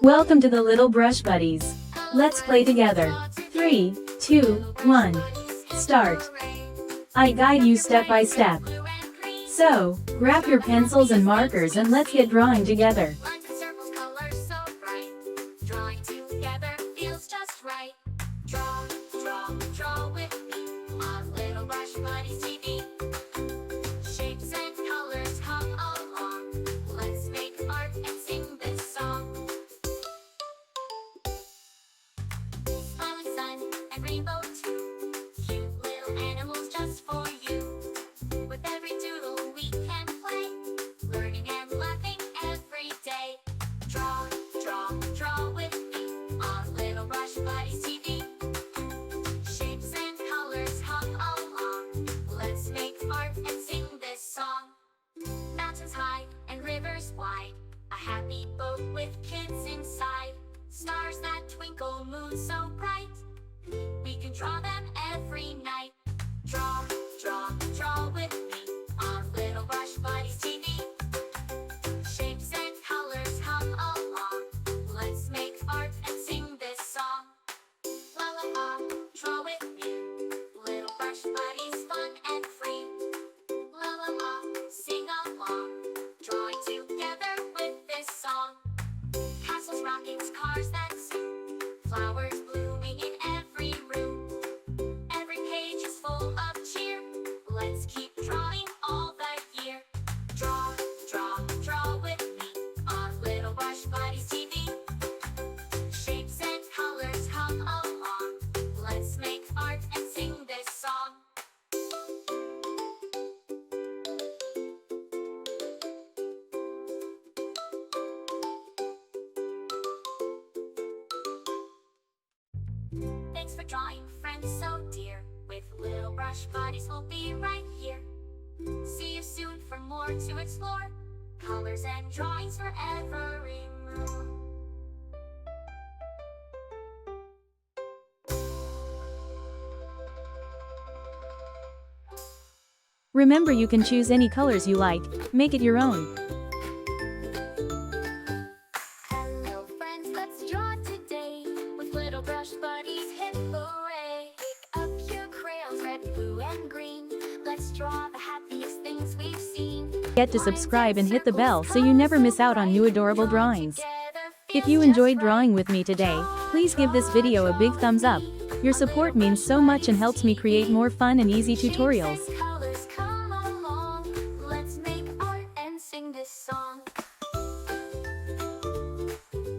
Welcome to the Little Brush Buddies. Let's play together. 3, 2, 1. Start. I guide you step by step. So, grab your pencils and markers and let's get drawing together. Draw with me on Little Brush Buddies TV. Shapes and colors come along. Let's make art and sing this song. Smiling sun and rainbow too. Cute little animals just for you. With every doodle we can play, learning and laughing every day. Draw with me on Little Brush Buddies TV. Shapes and colors come along. Let's make art and sing this song. Mountains high and rivers wide, a happy boat with kids inside. Stars that twinkle, moon so bright, we can draw them every night. Draw with me on Little Brush Buddies TV. Shapes and colors come along. Let's make art and sing this song. La la la, draw with me. Little Brush Buddies, fun and free. La la la, sing along. Drawing together with this song. Castles, rockets, cars that zoom. Flowers blooming in every room. Every page is full of cheer. Let's keep drawing all the year. Draw with me on Little Brush Buddies TV. Shapes and colors come along. Let's make art and sing this song. Thanks for drawing, friends so dear. With Little Brush Buddies, we'll be right here. See you soon for more to explore. Colors and drawings for every mood. Remember, you can choose any colors you like, make it your own. Hello friends, let's draw today. With Little Brush Buddies, hip hooray. Pick up your crayons, red, blue, and green. Let's draw the happiest things we've seen. Get to subscribe and hit the bell so you never miss out on new adorable drawings. If you enjoyed drawing with me today, please give this video a big thumbs up. Your support means so much and helps me create more fun and easy tutorials. Colors come along. Let's make art and sing this song.